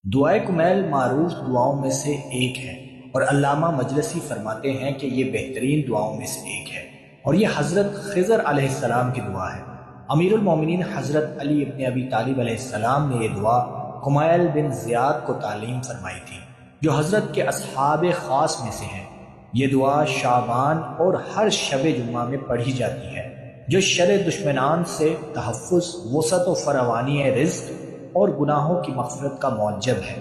دعائے کمیل معروف دعاؤں میں سے ایک ہے اور علامہ مجلسی فرماتے ہیں کہ یہ بہترین دعاؤں میں سے ایک ہے، اور یہ حضرت خضر علیہ السلام کی دعا ہے۔ امیر المومنین حضرت علی ابن ابی طالب علیہ السلام نے یہ دعا کمیل بن زیاد کو تعلیم فرمائی تھی، جو حضرت کے اصحاب خاص میں سے ہیں۔ یہ دعا شعبان اور ہر شب جمعہ میں پڑھی جاتی ہے، جو شر دشمنان سے تحفظ، وسعت و فراوانی رزق اور گناہوں کی مغفرت کا موجب ہے۔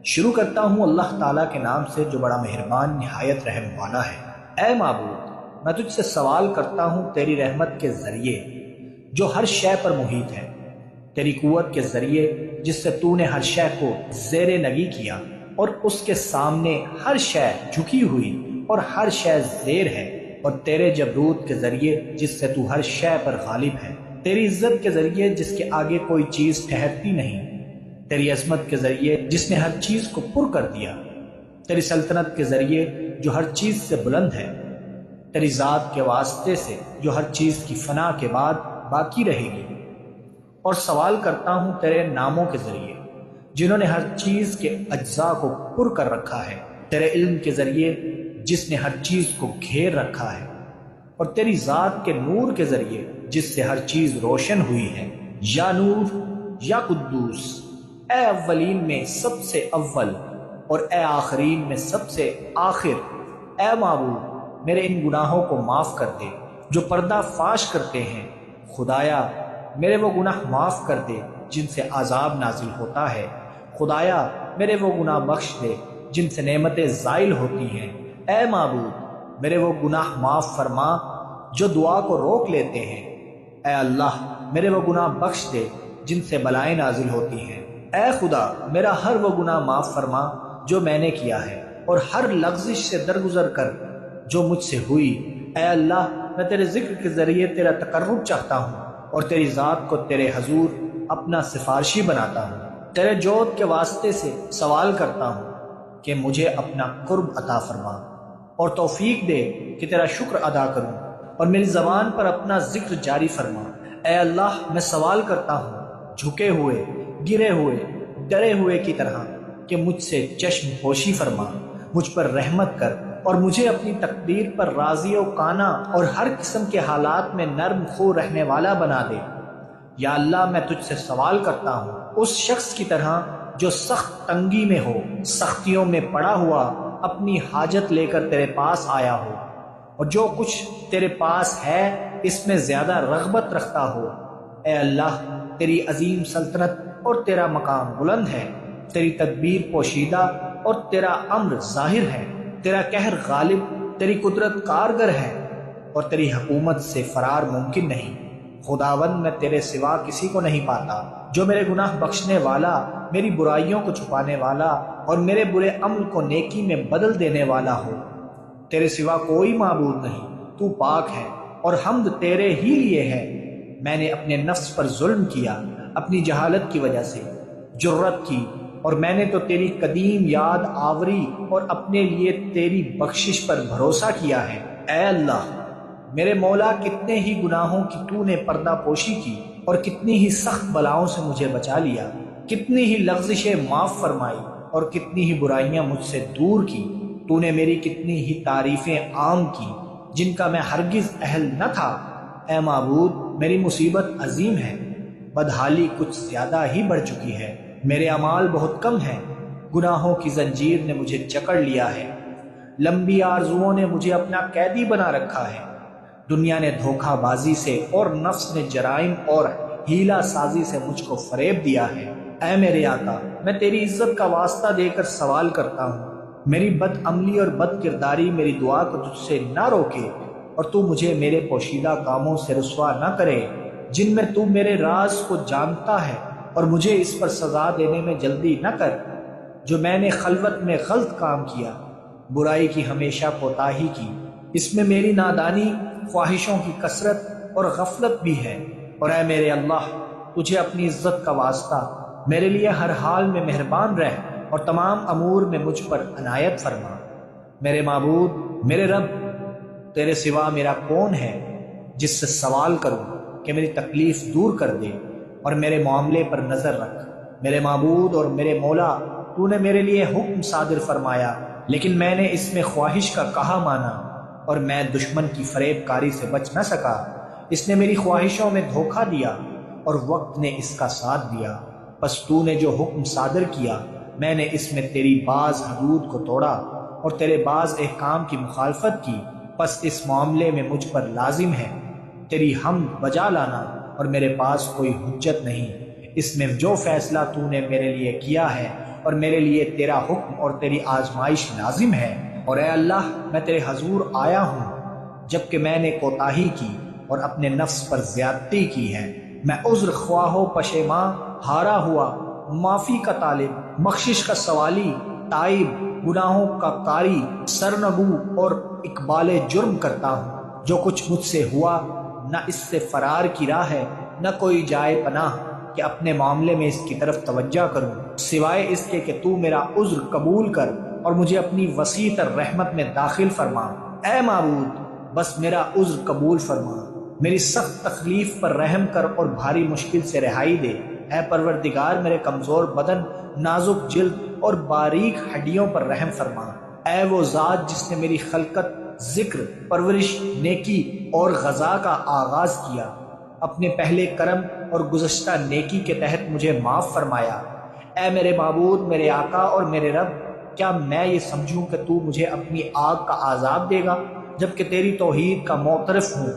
شروع کرتا ہوں اللہ تعالیٰ کے نام سے جو بڑا مہربان نہایت رحم والا ہے۔ اے معبود، میں تجھ سے سوال کرتا ہوں تیری رحمت کے ذریعے جو ہر شے پر محیط ہے، تیری قوت کے ذریعے جس سے تو نے ہر شے کو زیر نگی کیا اور اس کے سامنے ہر شے جھکی ہوئی اور ہر شے زیر ہے، اور تیرے جبروت کے ذریعے جس سے تو ہر شے پر غالب ہے، تیری عزت کے ذریعے جس کے آگے کوئی چیز ٹھہرتی نہیں، تیری عظمت کے ذریعے جس نے ہر چیز کو پر کر دیا، تیری سلطنت کے ذریعے جو ہر چیز سے بلند ہے، تیری ذات کے واسطے سے جو ہر چیز کی فنا کے بعد باقی رہے گی، اور سوال کرتا ہوں تیرے ناموں کے ذریعے جنہوں نے ہر چیز کے اجزاء کو پر کر رکھا ہے، تیرے علم کے ذریعے جس نے ہر چیز کو گھیر رکھا ہے، اور تیری ذات کے نور کے ذریعے جس سے ہر چیز روشن ہوئی ہے۔ یا نور، یا قدوس، اے اولین میں سب سے اول اور اے آخرین میں سب سے آخر، اے معبود میرے ان گناہوں کو معاف کر دے جو پردہ فاش کرتے ہیں۔ خدایا میرے وہ گناہ معاف کر دے جن سے عذاب نازل ہوتا ہے۔ خدایا میرے وہ گناہ بخش دے جن سے نعمتیں زائل ہوتی ہیں۔ اے معبود میرے وہ گناہ معاف فرما جو دعا کو روک لیتے ہیں۔ اے اللہ میرے وہ گناہ بخش دے جن سے بلائیں نازل ہوتی ہیں۔ اے خدا میرا ہر وہ گناہ معاف فرما جو میں نے کیا ہے اور ہر لغزش سے درگزر کر جو مجھ سے ہوئی۔ اے اللہ میں تیرے ذکر کے ذریعے تیرا تقرب چاہتا ہوں اور تیری ذات کو تیرے حضور اپنا سفارشی بناتا ہوں۔ تیرے جود کے واسطے سے سوال کرتا ہوں کہ مجھے اپنا قرب عطا فرما اور توفیق دے کہ تیرا شکر ادا کروں اور میری زبان پر اپنا ذکر جاری فرما۔ اے اللہ میں سوال کرتا ہوں جھکے ہوئے، گرے ہوئے، ڈرے ہوئے کی طرح کہ مجھ سے چشم پوشی فرما، مجھ پر رحمت کر اور مجھے اپنی تقدیر پر راضی و قانا اور ہر قسم کے حالات میں نرم خو رہنے والا بنا دے۔ یا اللہ میں تجھ سے سوال کرتا ہوں اس شخص کی طرح جو سخت تنگی میں ہو، سختیوں میں پڑا ہوا اپنی حاجت لے کر تیرے پاس آیا ہو، اور جو کچھ تیرے پاس ہے اس میں زیادہ رغبت رکھتا ہو۔ اے اللہ تیری عظیم سلطنت اور تیرا مقام بلند ہے، تیری تدبیر پوشیدہ اور تیرا امر ظاہر ہے، تیرا قہر غالب، تیری قدرت کارگر ہے اور تیری حکومت سے فرار ممکن نہیں۔ خداوند میں تیرے سوا کسی کو نہیں پاتا جو میرے گناہ بخشنے والا، میری برائیوں کو چھپانے والا اور میرے برے عمل کو نیکی میں بدل دینے والا ہو۔ تیرے سوا کوئی معبود نہیں، تو پاک ہے اور حمد تیرے ہی لیے ہے۔ میں نے اپنے نفس پر ظلم کیا، اپنی جہالت کی وجہ سے جرت کی، اور میں نے تو تیری قدیم یاد آوری اور اپنے لیے تیری بخشش پر بھروسہ کیا ہے۔ اے اللہ میرے مولا کتنے ہی گناہوں کی تو نے پردہ پوشی کی اور کتنی ہی سخت بلاؤں سے مجھے بچا لیا، کتنی ہی لغزشیں معاف فرمائی اور کتنی ہی برائیاں مجھ سے دور کی۔ تو نے میری کتنی ہی تعریفیں عام کی جن کا میں ہرگز اہل نہ تھا۔ اے معبود میری مصیبت عظیم ہے، بدحالی کچھ زیادہ ہی بڑھ چکی ہے، میرے اعمال بہت کم ہیں، گناہوں کی زنجیر نے مجھے جکڑ لیا ہے، لمبی آرزوؤں نے مجھے اپنا قیدی بنا رکھا ہے، دنیا نے دھوکہ بازی سے اور نفس نے جرائم اور ہیلا سازی سے مجھ کو فریب دیا ہے۔ اے میرے آقا میں تیری عزت کا واسطہ دے کر سوال کرتا ہوں، میری بد عملی اور بد کرداری میری دعا کو تجھ سے نہ روکے، اور تو مجھے میرے پوشیدہ کاموں سے رسوا نہ کرے جن میں تو میرے راز کو جانتا ہے، اور مجھے اس پر سزا دینے میں جلدی نہ کر جو میں نے خلوت میں غلط کام کیا، برائی کی ہمیشہ کوتاہی کی، اس میں میری نادانی، خواہشوں کی کثرت اور غفلت بھی ہے۔ اور اے میرے اللہ تجھے اپنی عزت کا واسطہ میرے لیے ہر حال میں مہربان رہ اور تمام امور میں مجھ پر عنایت فرما۔ میرے معبود، میرے رب، تیرے سوا میرا کون ہے جس سے سوال کروں کہ میری تکلیف دور کر دے اور میرے معاملے پر نظر رکھ۔ میرے معبود اور میرے مولا، تو نے میرے لیے حکم صادر فرمایا، لیکن میں نے اس میں خواہش کا کہا مانا، اور میں دشمن کی فریب کاری سے بچ نہ سکا۔ اس نے میری خواہشوں میں دھوکہ دیا، اور وقت نے اس کا ساتھ دیا۔ پس تو نے جو حکم صادر کیا، میں نے اس میں تیری بعض حدود کو توڑا اور تیرے بعض احکام کی مخالفت کی۔ پس اس معاملے میں مجھ پر لازم ہے تیری حمد بجا لانا، اور میرے پاس کوئی حجت نہیں۔ اس میں جو فیصلہ تو نے میرے لیے کیا ہے، اور میرے لیے تیرا حکم اور تیری آزمائش لازم ہے۔ اور اے اللہ، میں تیرے حضور آیا ہوں جبکہ میں نے کوتاہی کی اور اپنے نفس پر زیادتی کی ہے۔ میں عذر خواہ و پشیماں، ہارا ہوا، معافی کا طالب، بخشش کا سوالی، تائب، گناہوں کا قاری، سرنگو اور اقبال جرم کرتا ہوں۔ جو کچھ مجھ سے ہوا، نہ اس سے فرار کی راہ ہے، نہ کوئی جائے پناہ کہ اپنے معاملے میں اس کی طرف توجہ کروں، سوائے اس کے کہ تو میرا عذر قبول کر اور مجھے اپنی وسیع تر رحمت میں داخل فرما۔ اے معبود، بس میرا عذر قبول فرما، میری سخت تکلیف پر رحم کر اور بھاری مشکل سے رہائی دے۔ اے پروردگار، میرے کمزور بدن، نازک جلد اور باریک ہڈیوں پر رحم فرما۔ اے وہ ذات جس نے میری خلقت، ذکر، پرورش، نیکی اور غذا کا آغاز کیا، اپنے پہلے کرم اور گزشتہ نیکی کے تحت مجھے معاف فرمایا۔ اے میرے معبود، میرے آقا اور میرے رب، کیا میں یہ سمجھوں کہ تو مجھے اپنی آگ کا عذاب دے گا جبکہ تیری توحید کا معترف ہوں؟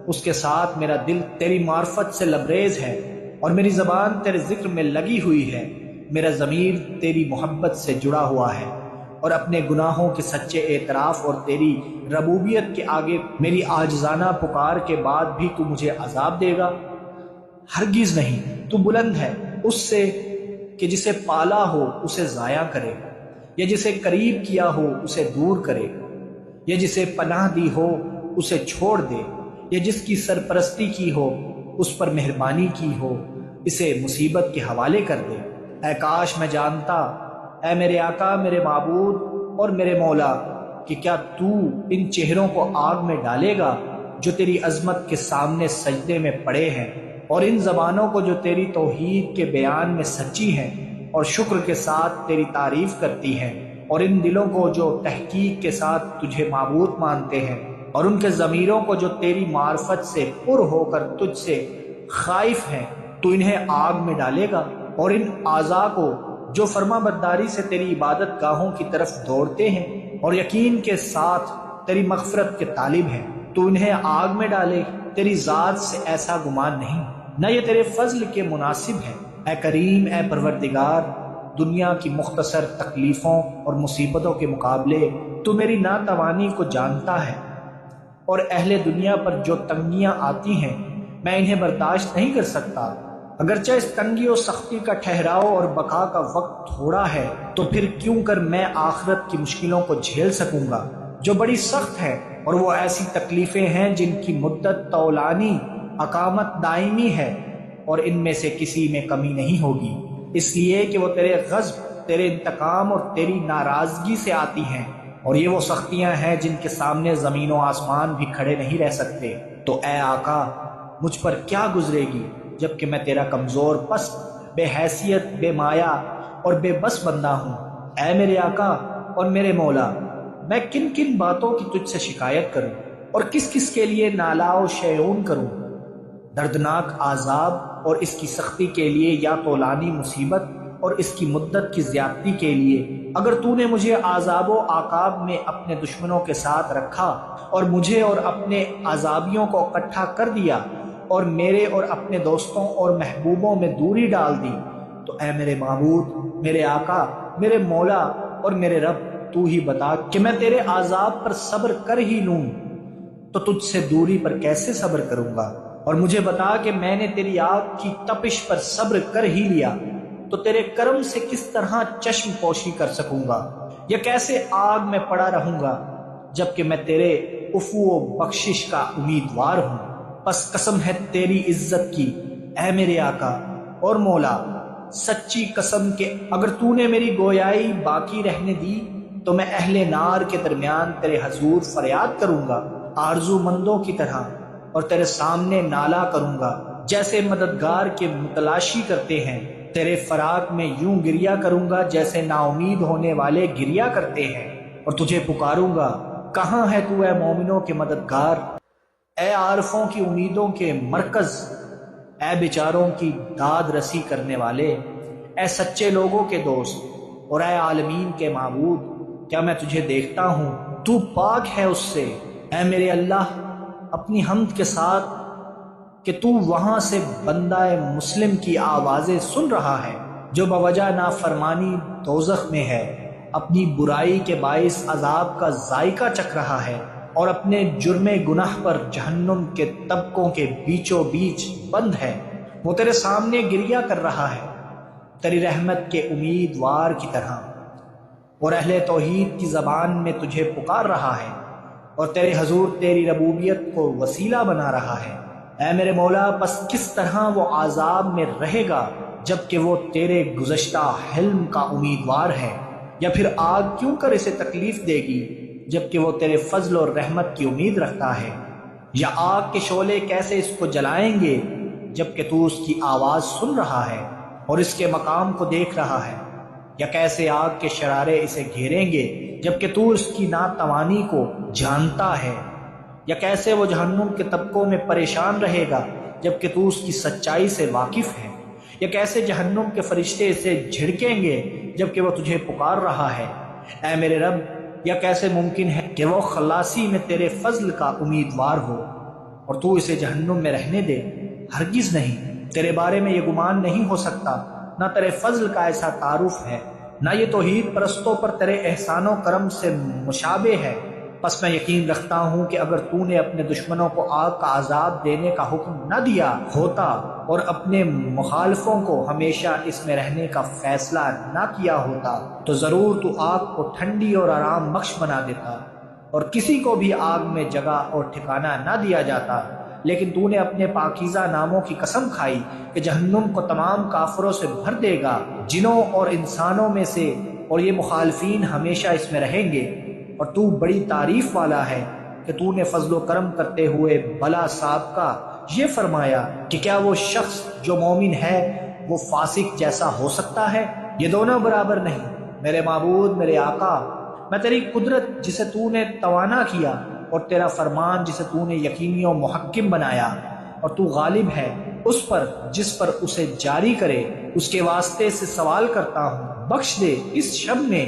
اس کے ساتھ میرا دل تیری معرفت سے لبریز ہے اور میری زبان تیرے ذکر میں لگی ہوئی ہے۔ میرا ضمیر تیری محبت سے جڑا ہوا ہے، اور اپنے گناہوں کے سچے اعتراف اور تیری ربوبیت کے آگے میری عاجزانہ پکار کے بعد بھی تو مجھے عذاب دے گا؟ ہرگز نہیں۔ تو بلند ہے اس سے کہ جسے پالا ہو اسے ضائع کرے، یا جسے قریب کیا ہو اسے دور کرے، یا جسے پناہ دی ہو اسے چھوڑ دے، یا جس کی سرپرستی کی ہو اس پر مہربانی کی ہو اسے مصیبت کے حوالے کر دے۔ اے کاش میں جانتا، اے میرے آقا، میرے معبود اور میرے مولا، کہ کیا تو ان چہروں کو آگ میں ڈالے گا جو تیری عظمت کے سامنے سجدے میں پڑے ہیں، اور ان زبانوں کو جو تیری توحید کے بیان میں سچی ہیں اور شکر کے ساتھ تیری تعریف کرتی ہیں، اور ان دلوں کو جو تحقیق کے ساتھ تجھے معبود مانتے ہیں، اور ان کے ضمیروں کو جو تیری معرفت سے پر ہو کر تجھ سے خائف ہیں۔ تو انہیں آگ میں ڈالے گا، اور ان اعضاء کو جو فرما برداری سے تیری عبادت گاہوں کی طرف دوڑتے ہیں اور یقین کے ساتھ تیری مغفرت کے طالب ہیں، تو انہیں آگ میں ڈالے۔ تیری ذات سے ایسا گمان نہیں، نہ یہ تیرے فضل کے مناسب ہے۔ اے کریم، اے پروردگار، دنیا کی مختصر تکلیفوں اور مصیبتوں کے مقابلے تو میری ناتوانی کو جانتا ہے، اور اہل دنیا پر جو تنگیاں آتی ہیں میں انہیں برداشت نہیں کر سکتا۔ اگرچہ اس تنگی و سختی کا ٹھہراؤ اور بقا کا وقت تھوڑا ہے، تو پھر کیوں کر میں آخرت کی مشکلوں کو جھیل سکوں گا جو بڑی سخت ہے، اور وہ ایسی تکلیفیں ہیں جن کی مدت طولانی، اقامت دائمی ہے، اور ان میں سے کسی میں کمی نہیں ہوگی، اس لیے کہ وہ تیرے غضب، تیرے انتقام اور تیری ناراضگی سے آتی ہیں، اور یہ وہ سختیاں ہیں جن کے سامنے زمین و آسمان بھی کھڑے نہیں رہ سکتے۔ تو اے آقا، مجھ پر کیا گزرے گی جبکہ میں تیرا کمزور، پست، بے حیثیت، بے مایا اور بے بس بندہ ہوں۔ اے میرے آقا اور میرے مولا، میں کن کن باتوں کی تجھ سے شکایت کروں اور کس کس کے لیے نالا و شیعون کروں؟ دردناک عذاب اور اس کی سختی کے لیے، یا طولانی مصیبت اور اس کی مدت کی زیادتی کے لیے؟ اگر تو نے مجھے عذاب و عقاب میں اپنے دشمنوں کے ساتھ رکھا اور مجھے اور اپنے عذابیوں کو اکٹھا کر دیا اور میرے اور اپنے دوستوں اور محبوبوں میں دوری ڈال دی، تو اے میرے معبود، میرے آقا، میرے مولا اور میرے رب، تو ہی بتا کہ میں تیرے عذاب پر صبر کر ہی لوں تو تجھ سے دوری پر کیسے صبر کروں گا؟ اور مجھے بتا کہ میں نے تیری آگ کی تپش پر صبر کر ہی لیا تو تیرے کرم سے کس طرح چشم پوشی کر سکوں گا، یا کیسے آگ میں پڑا رہوں گا جبکہ میں تیرے عفو و بخشش کا امیدوار ہوں۔ پس قسم ہے تیری عزت کی، اے میرے آقا اور مولا، سچی قسم کہ اگر تو نے میری گویائی باقی رہنے دی تو میں اہل نار کے درمیان تیرے حضور فریاد کروں گا آرزو مندوں کی طرح، اور تیرے سامنے نالا کروں گا جیسے مددگار کے متلاشی کرتے ہیں۔ تیرے فراق میں یوں گریا کروں گا جیسے نا امید ہونے والے گریا کرتے ہیں، اور تجھے پکاروں گا، کہاں ہے تو اے مومنوں کے مددگار، اے عارفوں کی امیدوں کے مرکز، اے بیچاروں کی داد رسی کرنے والے، اے سچے لوگوں کے دوست، اور اے عالمین کے معبود، کیا میں تجھے دیکھتا ہوں؟ تو پاک ہے اس سے، اے میرے اللہ، اپنی حمد کے ساتھ کہ تو وہاں سے بندہ مسلم کی آوازیں سن رہا ہے جو بوجہ نافرمانی دوزخ میں ہے، اپنی برائی کے باعث عذاب کا ذائقہ چکھ رہا ہے، اور اپنے جرم گناہ پر جہنم کے طبقوں کے بیچوں بیچ بند ہے۔ وہ تیرے سامنے گریہ کر رہا ہے تیری رحمت کے امیدوار کی طرح، اور اہل توحید کی زبان میں تجھے پکار رہا ہے، اور تیرے حضور تیری ربوبیت کو وسیلہ بنا رہا ہے۔ اے میرے مولا، پس کس طرح وہ عذاب میں رہے گا جبکہ وہ تیرے گزشتہ حلم کا امیدوار ہے؟ یا پھر آگ کیوں کر اسے تکلیف دے گی جبکہ وہ تیرے فضل اور رحمت کی امید رکھتا ہے؟ یا آگ کے شعلے کیسے اس کو جلائیں گے جبکہ تو اس کی آواز سن رہا ہے اور اس کے مقام کو دیکھ رہا ہے؟ یا کیسے آگ کے شرارے اسے گھیریں گے جبکہ تو اس کی ناتوانی کو جانتا ہے؟ یا کیسے وہ جہنم کے طبقوں میں پریشان رہے گا جبکہ تو اس کی سچائی سے واقف ہے؟ یا کیسے جہنم کے فرشتے اسے جھڑکیں گے جبکہ وہ تجھے پکار رہا ہے؟ اے میرے رب، یا کیسے ممکن ہے کہ وہ خلاصی میں تیرے فضل کا امیدوار ہو اور تو اسے جہنم میں رہنے دے؟ ہرگز نہیں، تیرے بارے میں یہ گمان نہیں ہو سکتا، نہ تیرے فضل کا ایسا تعارف ہے، نہ یہ توحید پرستوں پر تیرے احسان و کرم سے مشابہ ہے۔ پس میں یقین رکھتا ہوں کہ اگر تو نے اپنے دشمنوں کو آگ کا عذاب دینے کا حکم نہ دیا ہوتا اور اپنے مخالفوں کو ہمیشہ اس میں رہنے کا فیصلہ نہ کیا ہوتا تو ضرور تو آگ کو ٹھنڈی اور آرام بخش بنا دیتا اور کسی کو بھی آگ میں جگہ اور ٹھکانہ نہ دیا جاتا، لیکن تو نے اپنے پاکیزہ ناموں کی قسم کھائی کہ جہنم کو تمام کافروں سے بھر دے گا، جنوں اور انسانوں میں سے، اور یہ مخالفین ہمیشہ اس میں رہیں گے۔ اور تو بڑی تعریف والا ہے کہ تو نے فضل و کرم کرتے ہوئے بلا سابقہ یہ فرمایا کہ کیا وہ شخص جو مومن ہے وہ فاسق جیسا ہو سکتا ہے؟ یہ دونوں برابر نہیں۔ میرے معبود، میرے آقا، میں تیری قدرت جسے تو نے توانا کیا اور تیرا فرمان جسے تو نے یقینی و محکم بنایا اور تو غالب ہے اس پر جس پر اسے جاری کرے، اس کے واسطے سے سوال کرتا ہوں، بخش دے اس شب میں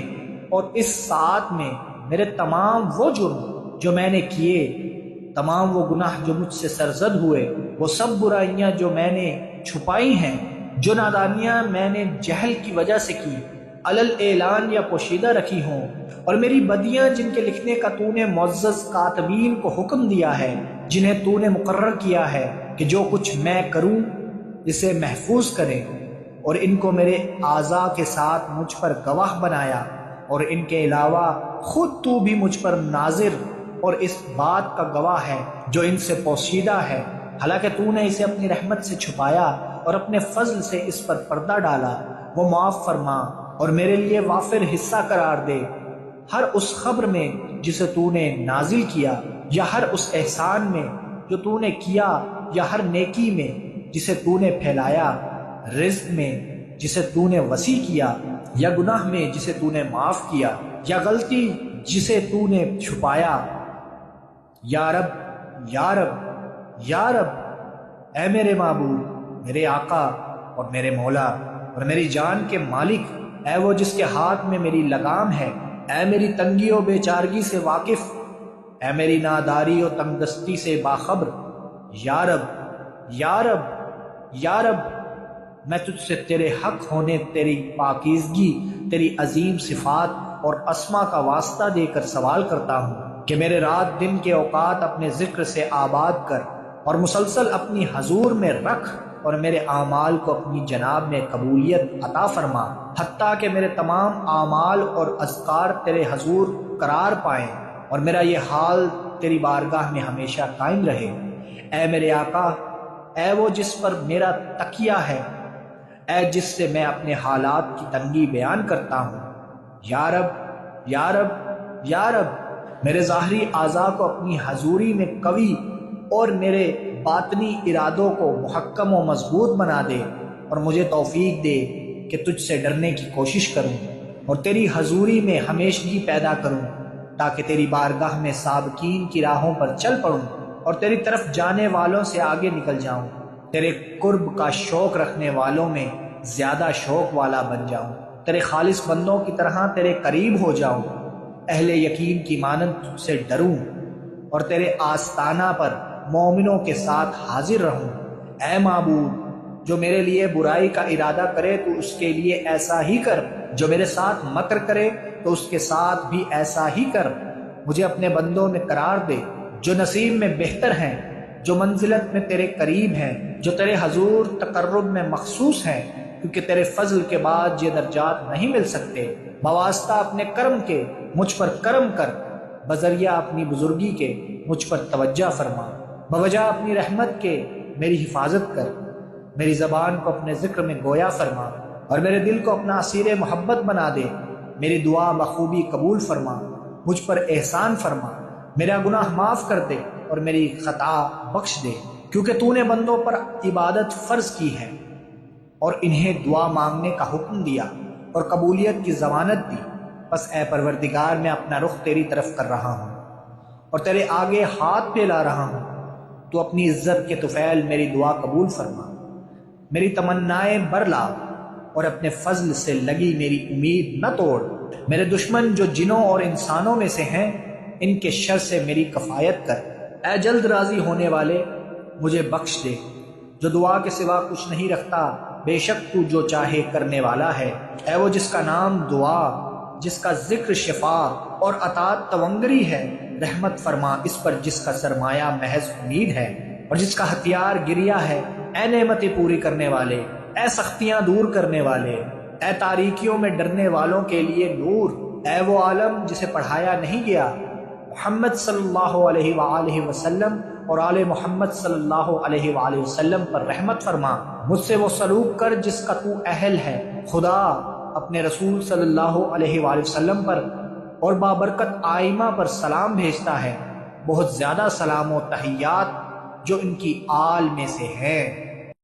اور اس ساعت میں میرے تمام وہ جرم جو میں نے کیے، تمام وہ گناہ جو مجھ سے سرزد ہوئے، وہ سب برائیاں جو میں نے چھپائی ہیں، جو نادانیاں میں نے جہل کی وجہ سے کی، علل اعلان یا پوشیدہ رکھی ہوں، اور میری بدیاں جن کے لکھنے کا تو نے معزز کاتبین کو حکم دیا ہے، جنہیں تو نے مقرر کیا ہے کہ جو کچھ میں کروں اسے محفوظ کریں، اور ان کو میرے اعضاء کے ساتھ مجھ پر گواہ بنایا، اور ان کے علاوہ خود تو بھی مجھ پر ناظر اور اس بات کا گواہ ہے جو ان سے پوشیدہ ہے، حالانکہ تو نے اسے اپنی رحمت سے چھپایا اور اپنے فضل سے اس پر پردہ ڈالا۔ وہ معاف فرما اور میرے لیے وافر حصہ قرار دے ہر اس خبر میں جسے تو نے نازل کیا، یا ہر اس احسان میں جو تو نے کیا، یا ہر نیکی میں جسے تو نے پھیلایا، رزق میں جسے تو نے وسیع کیا، یا گناہ میں جسے تو نے معاف کیا، یا غلطی جسے تو نے چھپایا۔ یا رب، یا رب، یا رب، اے میرے معبود، میرے آقا اور میرے مولا اور میری جان کے مالک، اے وہ جس کے ہاتھ میں میری لگام ہے، اے میری تنگی و بے چارگی سے واقف، اے میری ناداری و تنگ دستی سے باخبر، یا رب، یا رب، یا رب، میں تجھ سے تیرے حق ہونے، تیری پاکیزگی، تیری عظیم صفات اور اسما کا واسطہ دے کر سوال کرتا ہوں کہ میرے رات دن کے اوقات اپنے ذکر سے آباد کر اور مسلسل اپنی حضور میں رکھ، اور میرے اعمال کو اپنی جناب میں قبولیت عطا فرما، حتیٰ کہ میرے تمام اعمال اور اذکار تیرے حضور قرار پائیں اور میرا یہ حال تیری بارگاہ میں ہمیشہ قائم رہے۔ اے میرے آقا، اے وہ جس پر میرا تکیہ ہے، اے جس سے میں اپنے حالات کی تنگی بیان کرتا ہوں، یا رب، یا رب، یا رب، میرے ظاہری اعضاء کو اپنی حضوری میں قوی اور میرے باطنی ارادوں کو محکم و مضبوط بنا دے، اور مجھے توفیق دے کہ تجھ سے ڈرنے کی کوشش کروں اور تیری حضوری میں ہمیشگی پیدا کروں، تاکہ تیری بارگاہ میں سابقین کی راہوں پر چل پڑوں اور تیری طرف جانے والوں سے آگے نکل جاؤں، تیرے قرب کا شوق رکھنے والوں میں زیادہ شوق والا بن جاؤں، تیرے خالص بندوں کی طرح تیرے قریب ہو جاؤں، اہل یقین کی مانند تجھ سے ڈروں اور تیرے آستانہ پر مومنوں کے ساتھ حاضر رہوں۔ اے معبود، جو میرے لیے برائی کا ارادہ کرے تو اس کے لیے ایسا ہی کر، جو میرے ساتھ مکر کرے تو اس کے ساتھ بھی ایسا ہی کر۔ مجھے اپنے بندوں میں قرار دے جو نصیب میں بہتر ہیں، جو منزلت میں تیرے قریب ہیں، جو تیرے حضور تقرب میں مخصوص ہیں، کیونکہ تیرے فضل کے بعد یہ درجات نہیں مل سکتے۔ بواسطہ اپنے کرم کے مجھ پر کرم کر، بذریعہ اپنی بزرگی کے مجھ پر توجہ فرما، بوجہ اپنی رحمت کے میری حفاظت کر، میری زبان کو اپنے ذکر میں گویا فرما اور میرے دل کو اپنا اسیر محبت بنا دے۔ میری دعا بخوبی قبول فرما، مجھ پر احسان فرما، میرا گناہ معاف کر دے اور میری خطا بخش دے، کیونکہ تو نے بندوں پر عبادت فرض کی ہے اور انہیں دعا مانگنے کا حکم دیا اور قبولیت کی ضمانت دی۔ بس اے پروردگار، میں اپنا رخ تیری طرف کر رہا ہوں اور تیرے آگے ہاتھ پھیلا رہا ہوں۔ تو اپنی عزت کے طفیل میری دعا قبول فرما، میری تمنائیں برلا اور اپنے فضل سے لگی میری امید نہ توڑ۔ میرے دشمن جو جنوں اور انسانوں میں سے ہیں، ان کے شر سے میری کفایت کر۔ اے جلد راضی ہونے والے، مجھے بخش دے، جو دعا کے سوا کچھ نہیں رکھتا، بے شک تو جو چاہے کرنے والا ہے۔ اے وہ جس کا نام دعا، جس کا ذکر شفا اور اطاعت تونگری ہے، رحمت فرما اس پر جس کا سرمایہ محض امید ہے اور جس کا ہتھیار گریا ہے۔ اے نعمتیں پوری کرنے والے، اے سختیاں دور کرنے والے، اے تاریکیوں میں ڈرنے والوں کے لیے نور، اے وہ عالم جسے پڑھایا نہیں گیا، محمد صلی اللہ علیہ وآلہ وسلم اور آل محمد صلی اللہ علیہ وآلہ وسلم پر رحمت فرما۔ مجھ سے وہ سلوک کر جس کا تو اہل ہے۔ خدا اپنے رسول صلی اللہ علیہ وآلہ وسلم پر اور بابرکت آئمہ پر سلام بھیجتا ہے، بہت زیادہ سلام و تحیات جو ان کی آل میں سے ہیں۔